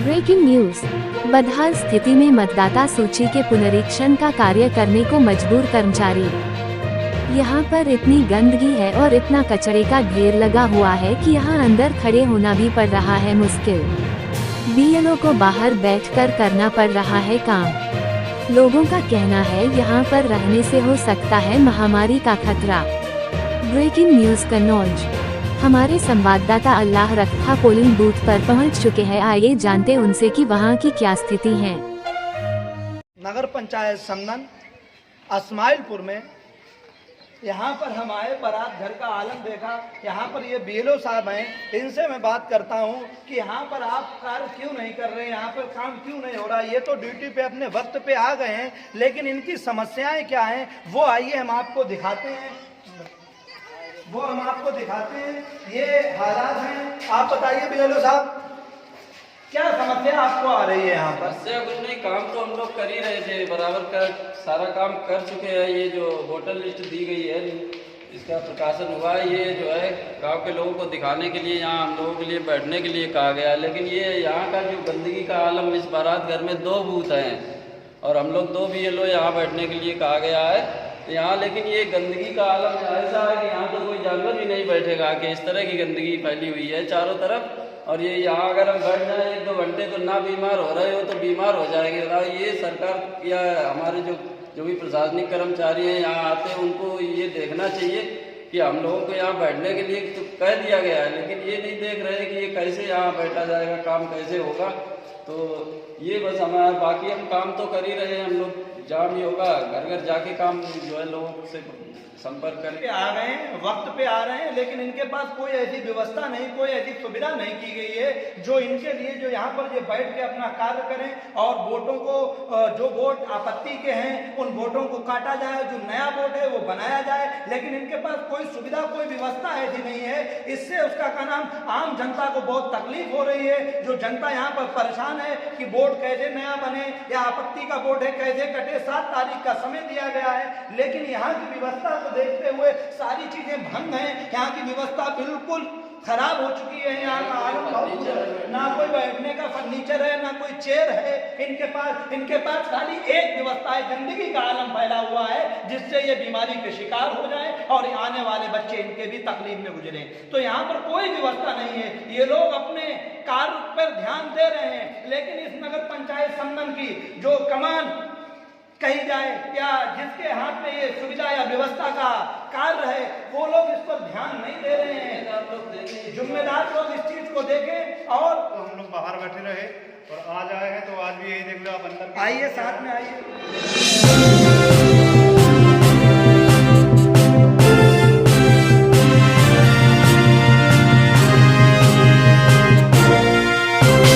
Breaking news. बदहाल स्थिति में मतदाता सूची के पुनरीक्षण का कार्य करने को मजबूर कर्मचारी। यहाँ पर इतनी गंदगी है और इतना कचरे का ढेर लगा हुआ है कि यहाँ अंदर खड़े होना भी पड़ रहा है मुश्किल। बीएलओ को बाहर बैठकर करना पड़ रहा है काम। लोगों का कहना है यहाँ पर रहने से हो सकता है महामारी का खतरा। Breaking news Kannauj. हमारे संवाददाता अल्लाह रखा पोलिंग बूथ पर पहुंच चुके हैं। आइए जानते उनसे कि वहां की क्या स्थिति है। नगर पंचायत समनन इस्माइलपुर में यहाँ पर हम आए, बारात घर का आलम देखा। यहाँ पर ये बीएलओ साहब हैं, इनसे मैं बात करता हूँ कि यहाँ पर आप कार्य क्यों नहीं कर रहे हैं, यहाँ पर काम क्यों नहीं हो रहा। ये तो ड्यूटी पे अपने वक्त पे आ गए हैं, लेकिन इनकी समस्याएं क्या हैं वो आइए हम आपको दिखाते हैं। ये हालात हैं। आप बताइए बीएलओ साहब, क्या समस्या आपको आ रही है यहाँ पर? समस्या कुछ नहीं, काम तो हम लोग कर ही रहे थे, बराबर का सारा काम कर चुके हैं। ये जो वोटर लिस्ट दी गई है इसका प्रकाशन हुआ है। ये जो है गांव के लोगों को दिखाने के लिए, यहाँ हम लोगों के लिए बैठने के लिए कहा गया है। लेकिन ये यहाँ का जो गंदगी का आलम, इस बारात घर में 2 बूथ हैं और हम लोग 2 बीएलओ यहाँ बैठने के लिए कहा गया है यहाँ। लेकिन ये गंदगी का आलम ऐसा है कि यहाँ तो कोई जानवर भी नहीं बैठेगा कि इस तरह की गंदगी फैली हुई है चारों तरफ। और ये यहाँ अगर हम बैठ जाएं 1-2 घंटे तो ना बीमार हो रहे हो तो बीमार हो जाएंगे। और ये सरकार या हमारे जो भी प्रशासनिक कर्मचारी हैं यहाँ आते हैं, उनको ये देखना चाहिए कि हम लोगों को यहाँ बैठने के लिए तो कह दिया गया है, लेकिन ये नहीं देख रहे कि ये कैसे यहाँ बैठा जाएगा, काम कैसे होगा। तो ये बस हमारा, बाकी हम काम तो कर ही रहे हैं। हम लोग जहाँ भी होगा घर घर जाके काम जो है लोगों से संपर्क करके आ गए हैं, वक्त पे आ रहे हैं, लेकिन इनके पास कोई ऐसी व्यवस्था नहीं, कोई ऐसी सुविधा नहीं की गई है जो इनके लिए, जो यहाँ पर ये बैठ के अपना कार्य करें और वोटों को, जो वोट आपत्ति के हैं उन वोटों को काटा जाए, जो नया वोट है वो बनाया जाए। लेकिन इनके पास कोई सुविधा, कोई व्यवस्था ऐसी नहीं है। इससे उसका क्या नाम, आम जनता को बहुत तकलीफ हो रही है। जो जनता यहाँ पर परेशान है कि वोट कैसे नया बने या आपत्ति का वोट है कैसे कटे। 7 तारीख का समय दिया गया है, लेकिन यहाँ की व्यवस्था को देखते हुए सारी चीजें भंग हैं। यहाँ की व्यवस्था बिल्कुल खराब हो चुकी है। यहाँ का आलम बहुत, ना कोई बैठने का फर्नीचर है, ना कोई चेयर है इनके पास खाली एक व्यवस्था है, गंदगी का आलम फैला हुआ है, जिससे ये बीमारी के शिकार हो जाए और आने वाले बच्चे इनके भी तकलीफ में गुजरे। तो यहाँ पर कोई व्यवस्था नहीं है। ये लोग अपने कार्य पर ध्यान दे रहे हैं, लेकिन इस नगर पंचायत समनन की जो कमान कही जाए या जिसके हाथ में ये सुविधा या व्यवस्था का कार्य है, वो लोग इस पर ध्यान नहीं दे रहे हैं। जिम्मेदार लोग इस चीज को देखें। और तो हम लोग बाहर बैठे रहे और आज आए हैं तो आज भी यही देख लो आप अंदर आइए, साथ में आइए।